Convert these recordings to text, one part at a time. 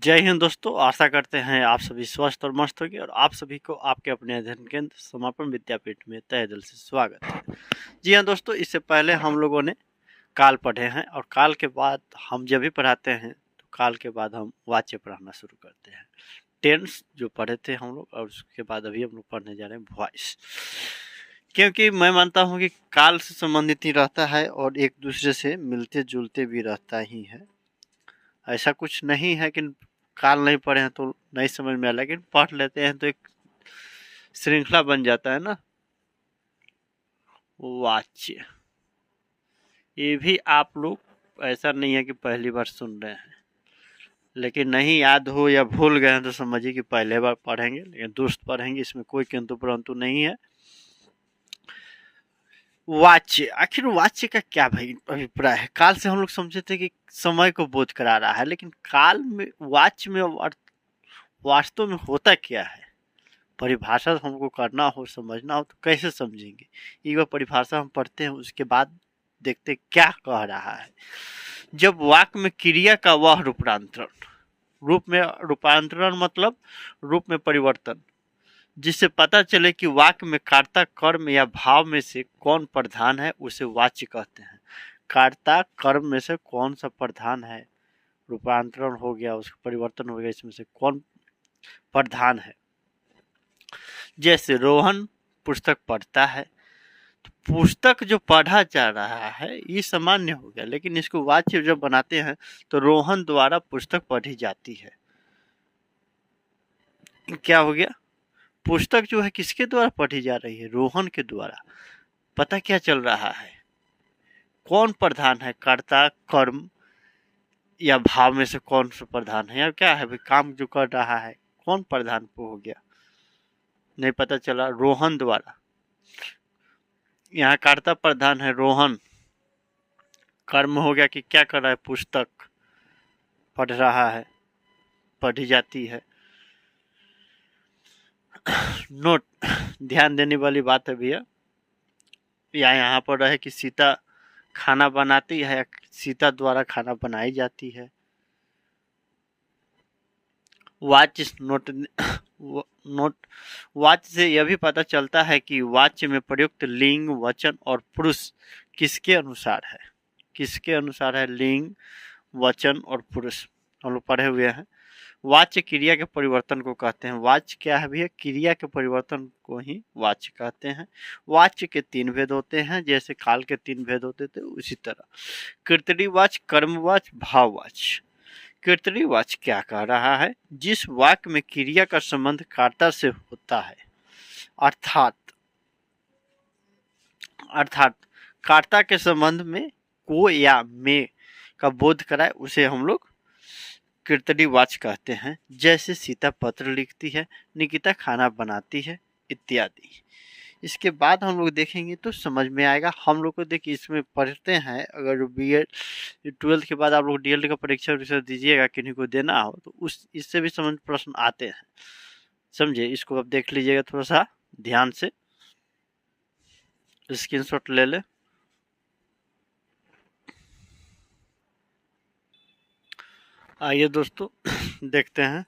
जय हिंद दोस्तों, आशा करते हैं आप सभी स्वस्थ और मस्त होंगे और आप सभी को आपके अपने अध्ययन केंद्र समापन विद्यापीठ में तहे दिल से स्वागत है। जी हाँ दोस्तों, इससे पहले हम लोगों ने काल पढ़े हैं और काल के बाद हम जब भी पढ़ाते हैं तो काल के बाद हम वाच्य पढ़ाना शुरू करते हैं। टेंस जो पढ़े थे हम लोग और उसके बाद अभी हम लोग पढ़ने जा रहे हैं वॉइस, क्योंकि मैं मानता हूँ कि काल से संबंधित ही रहता है और एक दूसरे से मिलते जुलते भी रहता ही है। ऐसा कुछ नहीं है कि काल नहीं पढ़े हैं तो नहीं समझ में आया, लेकिन पढ़ लेते हैं तो एक श्रृंखला बन जाता है ना। वाच्य, ये भी आप लोग ऐसा नहीं है कि पहली बार सुन रहे हैं, लेकिन नहीं याद हो या भूल गए हैं तो समझिए कि पहले बार पढ़ेंगे, लेकिन दुरुस्त पढ़ेंगे, इसमें कोई किंतु परंतु नहीं है। वाच्य, आखिर वाच्य का क्या भाई अभिप्राय है? काल से हम लोग समझे थे कि समय को बोध करा रहा है, लेकिन काल में वाच्य में वास्तव में होता क्या है? परिभाषा हमको करना हो, समझना हो तो कैसे समझेंगे? एक बार परिभाषा हम पढ़ते हैं, उसके बाद देखते क्या कह रहा है। जब वाक्य में क्रिया का वह रूपांतरण मतलब रूप में परिवर्तन, जिससे पता चले कि वाक्य में कर्ता, कर्म या भाव में से कौन प्रधान है, उसे वाच्य कहते हैं। कर्ता कर्म में से कौन सा प्रधान है, रूपांतरण हो गया, उसका परिवर्तन हो गया, इसमें से कौन प्रधान है। जैसे रोहन पुस्तक पढ़ता है, तो पुस्तक जो पढ़ा जा रहा है ये सामान्य हो गया, लेकिन इसको वाच्य जब बनाते हैं तो रोहन द्वारा पुस्तक पढ़ी जाती है। क्या हो गया? पुस्तक जो है किसके द्वारा पढ़ी जा रही है? रोहन के द्वारा। पता क्या चल रहा है? कौन प्रधान है, कर्ता, कर्म या भाव में से कौन सा प्रधान है, या क्या है भाई? काम जो कर रहा है कौन प्रधान हो गया, नहीं पता चला। रोहन द्वारा, यहाँ कर्ता प्रधान है रोहन, कर्म हो गया कि क्या कर रहा है, पुस्तक पढ़ रहा है, पढ़ी जाती है। नोट, ध्यान देने वाली बात है भैया, या यहाँ पर रहे कि सीता खाना बनाती है, सीता द्वारा खाना बनाई जाती है। वाच्य नोट वाच्य से यह भी पता चलता है कि वाच्य में प्रयुक्त लिंग, वचन और पुरुष किसके अनुसार है। किसके अनुसार है? लिंग, वचन और पुरुष हम लोग पढ़े हुए हैं। वाच्य क्रिया के परिवर्तन को कहते हैं। वाच्य क्या है भैया? क्रिया के परिवर्तन को ही वाच्य कहते हैं। वाच्य के 3 भेद होते हैं, जैसे काल के 3 भेद होते थे उसी तरह कीर्तनीवाच्य, कर्मवाच्य, भाववाच्य। कीर्तनीवाच्य क्या कह रहा है? जिस वाक्य में क्रिया का संबंध कर्ता से होता है, अर्थात कर्ता के संबंध में को या में का बोध कराए, उसे हम लोग कीर्तनीवाच्य कहते हैं। जैसे सीता पत्र लिखती है, निकिता खाना बनाती है इत्यादि। इसके बाद हम लोग देखेंगे तो समझ में आएगा। हम लोग को देखिए इसमें पढ़ते हैं, अगर बीएड 12th के बाद आप लोग डीएलएड का परीक्षा दीजिएगा, किन्हीं को देना हो तो उस इससे भी समझ प्रश्न आते हैं, समझे। इसको आप देख लीजिएगा थोड़ा सा ध्यान से, स्क्रीनशॉट ले ले। आइए दोस्तों देखते हैं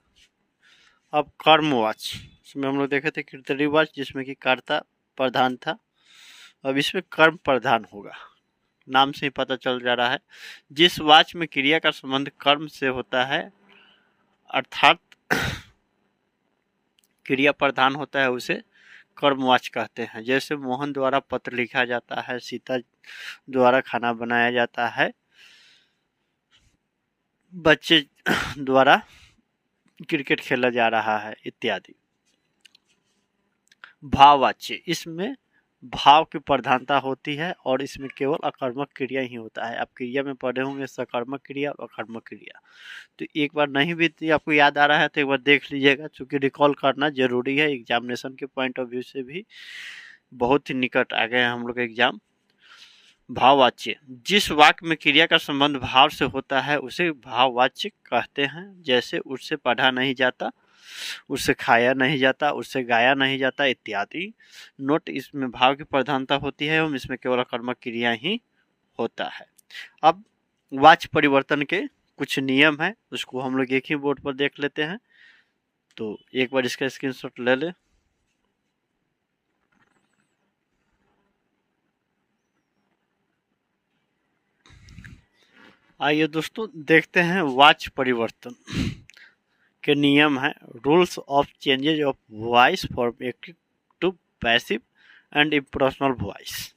अब कर्मवाच्य। इसमें हम लोग देखे थे कीर्तनीवाच्य जिसमें कि कर्ता प्रधान था, अब इसमें कर्म प्रधान होगा। नाम से ही पता चल जा रहा है। जिस वाच्य में क्रिया का संबंध कर्म से होता है, अर्थात क्रिया प्रधान होता है, उसे कर्मवाच्य कहते हैं। जैसे मोहन द्वारा पत्र लिखा जाता है, सीता द्वारा खाना बनाया जाता है, बच्चे द्वारा क्रिकेट खेला जा रहा है इत्यादि। भाववाच्य, इसमें भाव की प्रधानता होती है और इसमें केवल अकर्मक क्रिया ही होता है। आप क्रिया में पढ़े होंगे सकर्मक क्रिया और अकर्मक क्रिया, तो एक बार नहीं भी आपको याद आ रहा है तो एक बार देख लीजिएगा, क्योंकि रिकॉल करना जरूरी है। एग्जामिनेशन के पॉइंट ऑफ व्यू से भी बहुत ही निकट आ गए हैं हम लोग एग्जाम। भाववाच्य, जिस वाक्य में क्रिया का संबंध भाव से होता है उसे भाववाच्य कहते हैं। जैसे उससे पढ़ा नहीं जाता, उससे खाया नहीं जाता, उससे गाया नहीं जाता इत्यादि। नोट, इसमें भाव की प्रधानता होती है एवं इसमें केवल कर्मक क्रिया ही होता है। अब वाच्य परिवर्तन के कुछ नियम है उसको हम लोग एक ही बोर्ड पर देख लेते हैं। तो एक बार इसका स्क्रीनशॉट ले लें। आइए दोस्तों देखते हैं वॉच परिवर्तन के नियम है। Rules of changes of voice from active to passive and impersonal voice.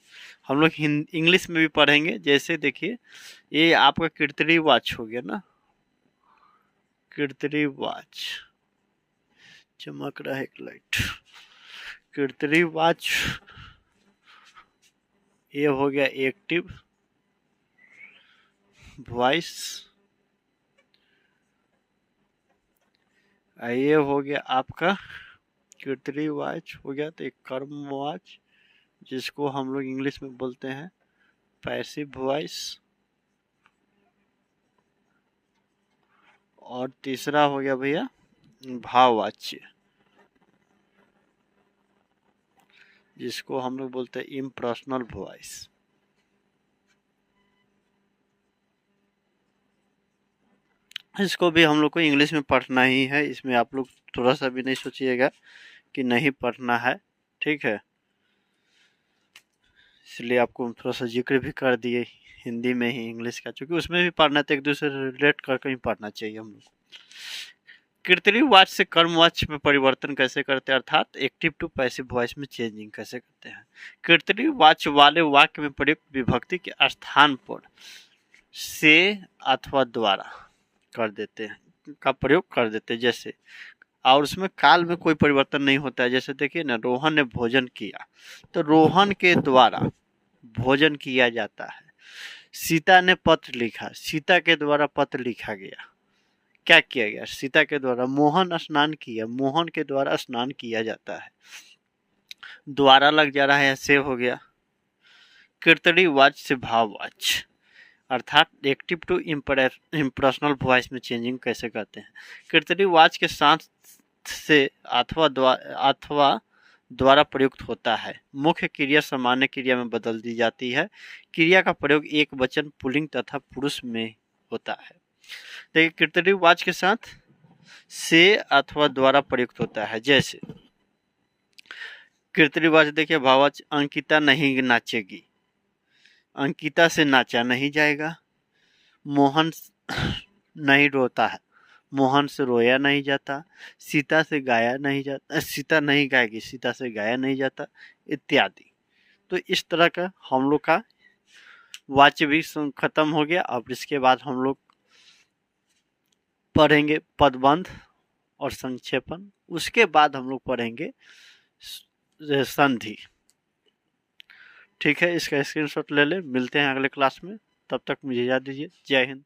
हम लोग इंग्लिश में भी पढ़ेंगे। जैसे देखिए ये आपका कृत्रिम वॉच हो गया ना, कृत्रिम वॉच, चमक रहा है एक लाइट, कृत्रिम वॉच ये हो गया एक्टिव वॉइस, ये हो गया आपका कृत्रिम वॉच हो गया। तो एक कर्म वॉच जिसको हम लोग इंग्लिश में बोलते हैं पैसिव वॉइस, और तीसरा हो गया भैया भाववाच्य जिसको हम लोग बोलते हैं इम्पर्सनल वॉइस। इसको भी हम लोग को इंग्लिश में पढ़ना ही है, इसमें आप लोग थोड़ा सा भी नहीं सोचिएगा कि नहीं पढ़ना है, ठीक है। इसलिए आपको हम थोड़ा सा जिक्र भी कर दिए हिंदी में ही इंग्लिश का, क्योंकि उसमें भी पढ़ना तो एक दूसरे से रिलेट करके ही पढ़ना चाहिए हम लोग। कृत्रिम वाच से कर्म वाच में परिवर्तन कैसे करते हैं, अर्थात एक्टिव टू पैसिव वॉइस में चेंजिंग कैसे करते हैं। कृत्रिम वाच वाले वाक्य में प्रयुक्त विभक्ति के स्थान पर से अथवा द्वारा कर देते हैं का प्रयोग कर देते हैं। जैसे और उसमें काल में कोई परिवर्तन नहीं होता है। जैसे देखिए ना, रोहन ने भोजन किया तो रोहन के द्वारा भोजन किया जाता है। सीता ने पत्र लिखा, सीता के द्वारा पत्र लिखा गया। क्या किया गया? सीता के द्वारा। मोहन स्नान किया, मोहन के द्वारा स्नान किया जाता है। द्वारा लग जा रहा है, से हो गया। कृत्रिम वाच से भाववाच, अर्थात एक्टिव टू इम्पर्सनल वॉइस में चेंजिंग कैसे करते हैं। कृत्रिम वाच के साथ से अथवा द्वारा प्रयुक्त होता है। मुख्य क्रिया सामान्य क्रिया में बदल दी जाती है। क्रिया का प्रयोग एक वचन पुल्लिंग तथा पुरुष में होता है। देखिए कृत्रिम वाच के साथ से अथवा द्वारा प्रयुक्त होता है। जैसे कृत्रिम वाच देखिए भाववाच, अंकिता नहीं नाचेगी, अंकिता से नाचा नहीं जाएगा। मोहन नहीं रोता है, मोहन से रोया नहीं जाता। सीता से गाया नहीं जाता, सीता नहीं गाएगी, सीता से गाया नहीं जाता, इत्यादि। तो इस तरह का हम लोग का वाच्य भी खत्म हो गया। अब इसके बाद हम लोग पढ़ेंगे पदबंध और संक्षेपण। उसके बाद हम लोग पढ़ेंगे संधि। ठीक है, इसका स्क्रीनशॉट ले लें। मिलते हैं अगले क्लास में, तब तक मुझे याद दीजिए। जय हिंद।